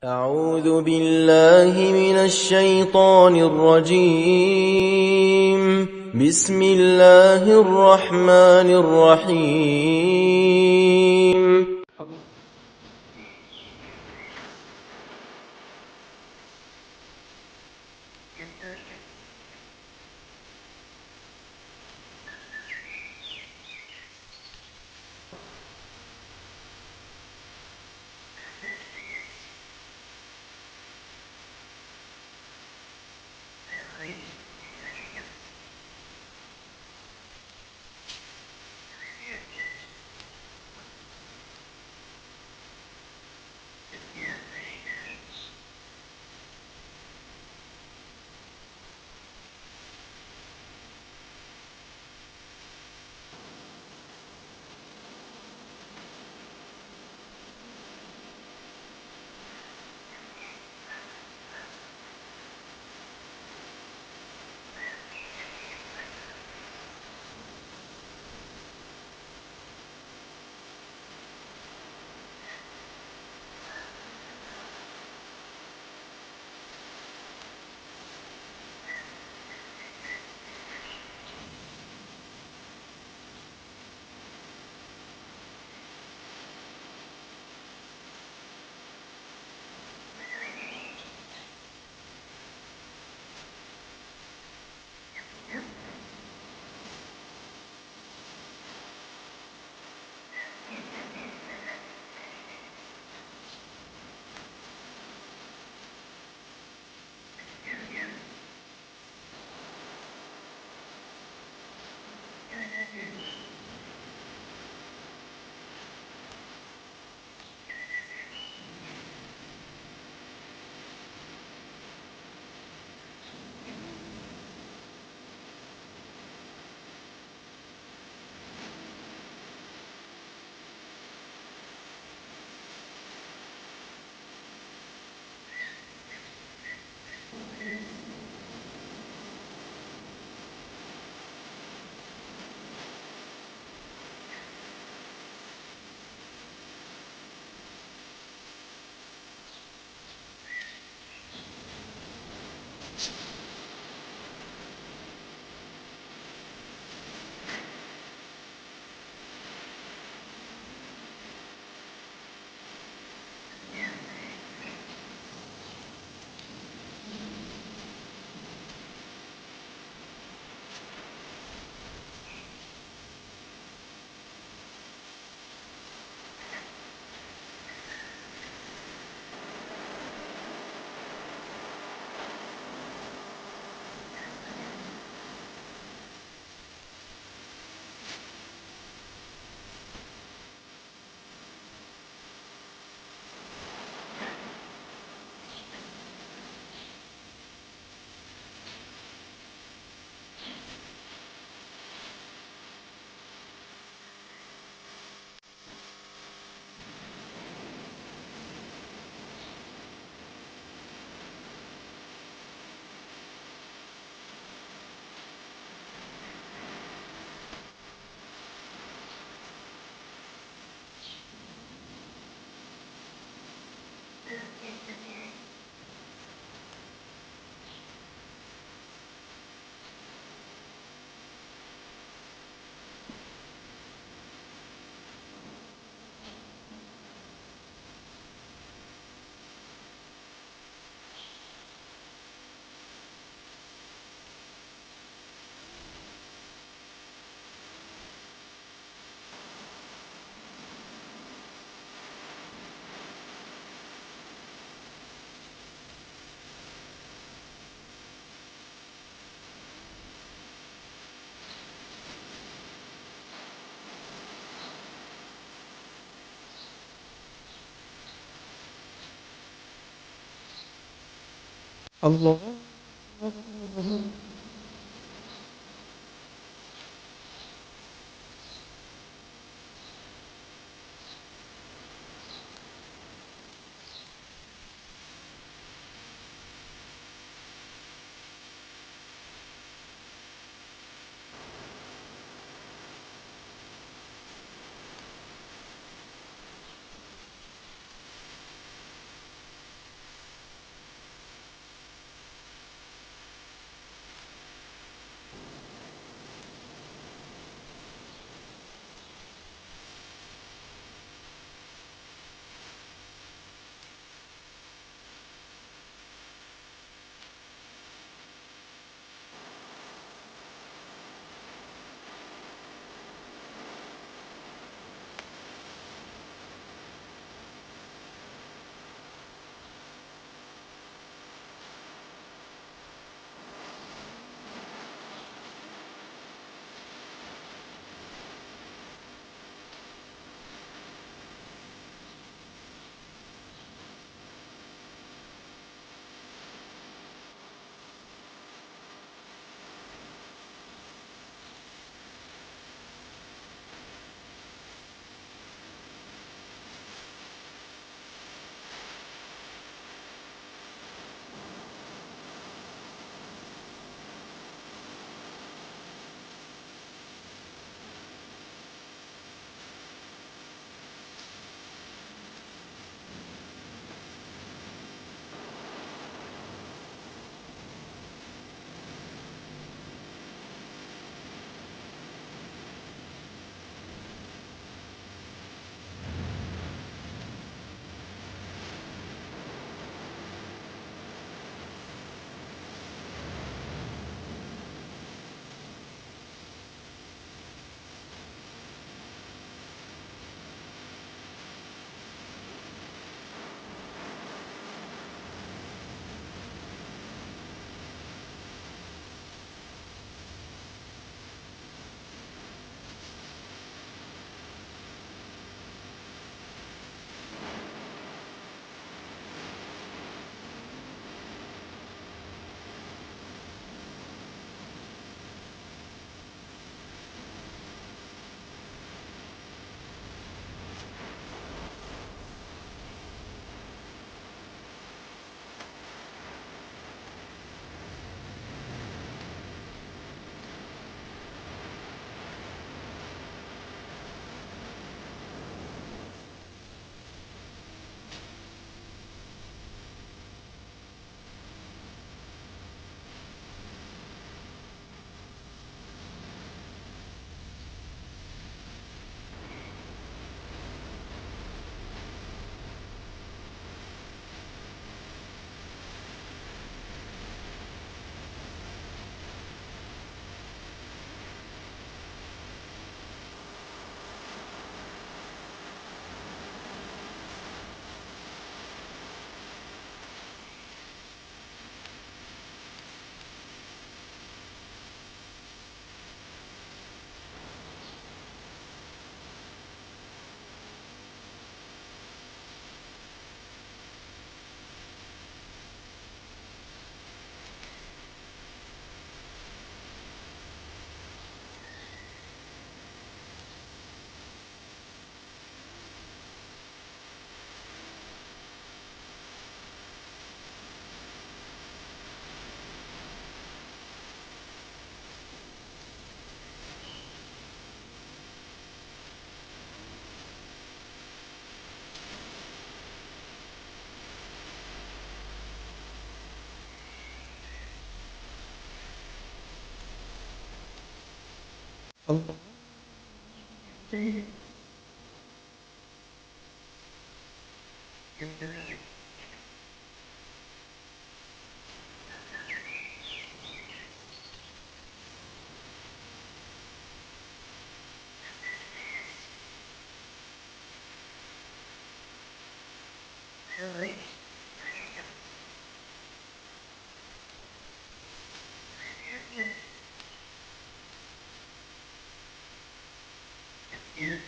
أعوذ بالله من الشيطان الرجيم. بسم الله الرحمن الرحيم. الله.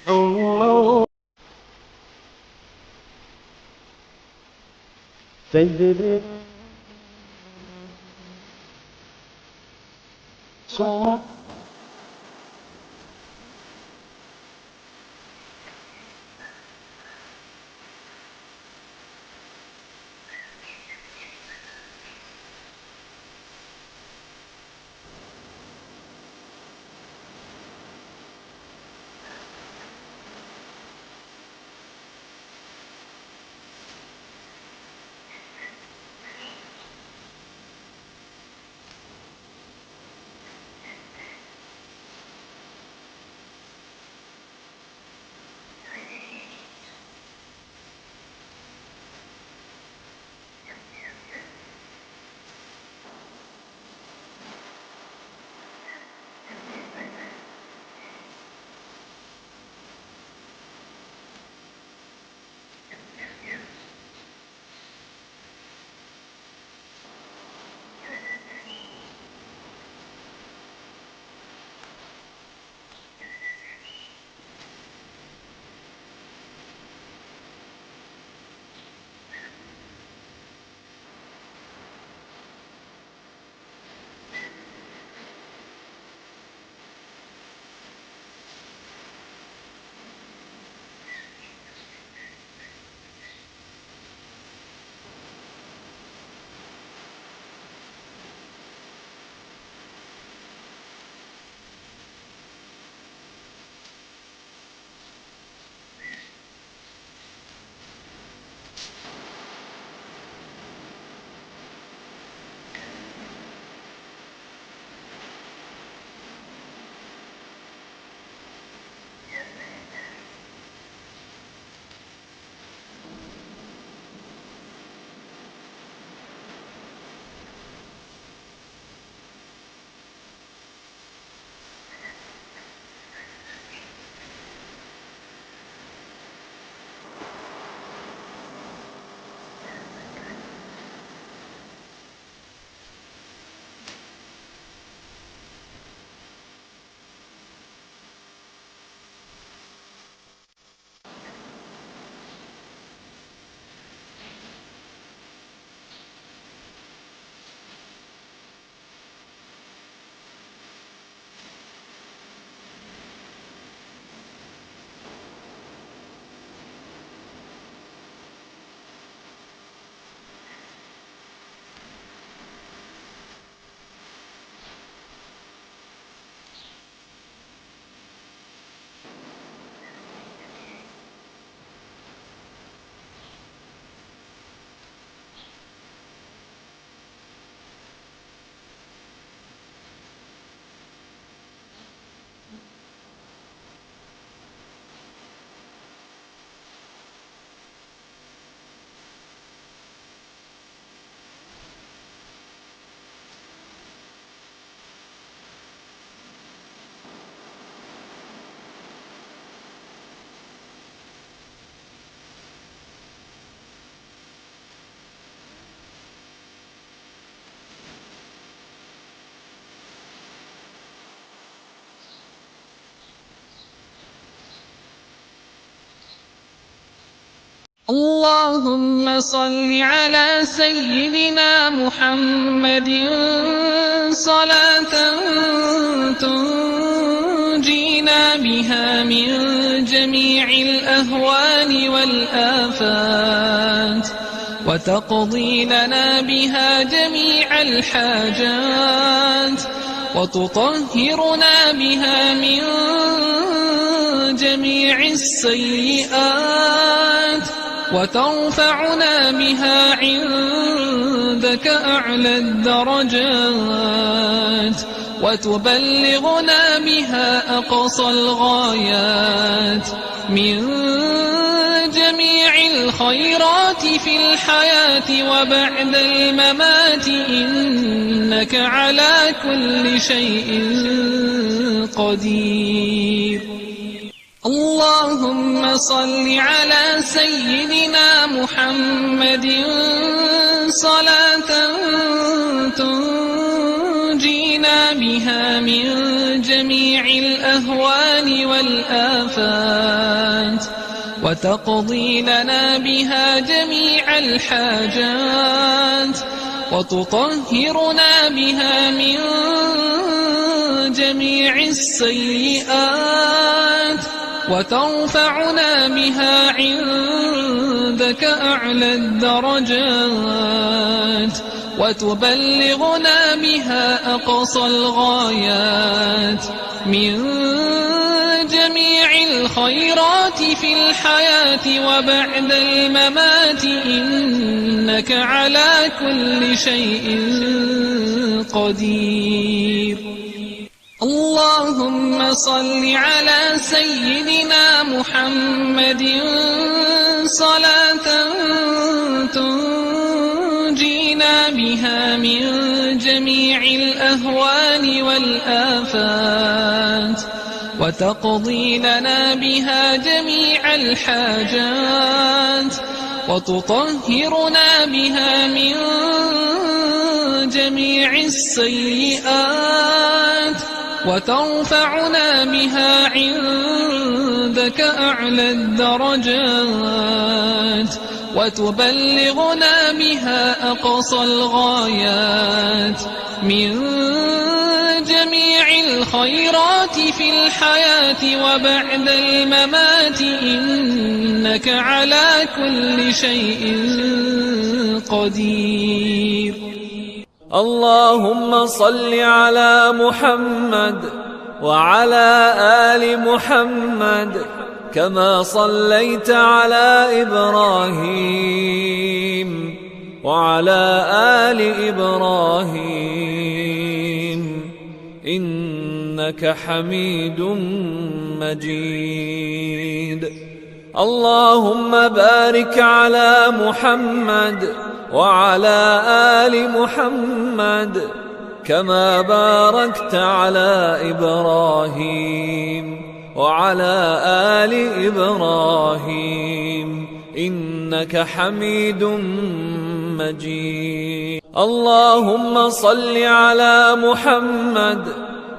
الله سجد صوت اللهم صل على سيدنا محمد صلاة تنجينا بها من جميع الأهوال والآفات وتقضي لنا بها جميع الحاجات وتطهرنا بها من جميع السيئات وترفعنا بها عندك أعلى الدرجات وتبلغنا بها أقصى الغايات من جميع الخيرات في الحياة وبعد الممات، إنك على كل شيء قدير. اللهم صل على سيدنا محمد صلاة تنجينا بها من جميع الأهوال والآفات، وتقضي لنا بها جميع الحاجات، وتطهرنا بها من جميع السيئات، وترفعنا بها عندك أعلى الدرجات، وتبلغنا بها أقصى الغايات من جميع الخيرات في الحياة وبعد الممات، إنك على كل شيء قدير. اللهم صل على سيدنا محمد صلاة تنجينا بها من جميع الأهوال والآفات، وتقضي لنا بها جميع الحاجات، وتطهرنا بها من جميع السيئات، وترفعنا بها عندك أعلى الدرجات، وتبلغنا بها أقصى الغايات من جميع الخيرات في الحياة وبعد الممات، إنك على كل شيء قدير. اللهم صل على محمد وعلى آل محمد كما صليت على إبراهيم وعلى آل إبراهيم إنك حميد مجيد. اللهم بارك على محمد وعلى آل محمد كما باركت على إبراهيم وعلى آل إبراهيم إنك حميد مجيد. اللهم صل على محمد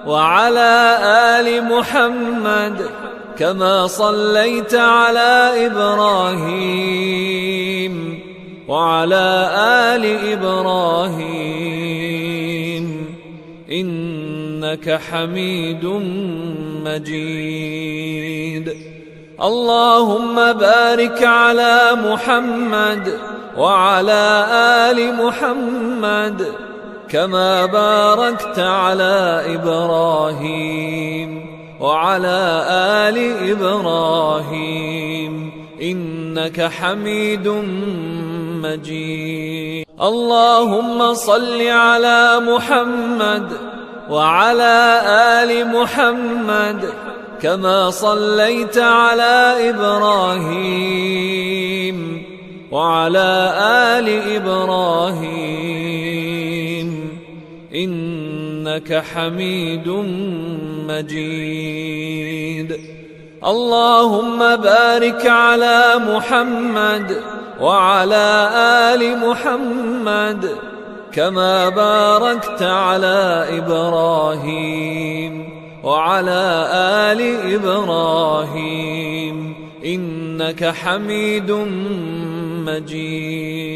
وعلى آل محمد كما صليت على إبراهيم وعلى آل إبراهيم إنك حميد مجيد. اللهم بارك على محمد وعلى آل محمد كما باركت على إبراهيم وعلى آل إبراهيم إنك حميد مجيد. اللهم صل على محمد وعلى آل محمد كما صليت على إبراهيم وعلى آل إبراهيم إنك حميد مجيد. اللهم بارك على محمد وعلى آل محمد كما باركت على إبراهيم وعلى آل إبراهيم إنك حميد مجيد.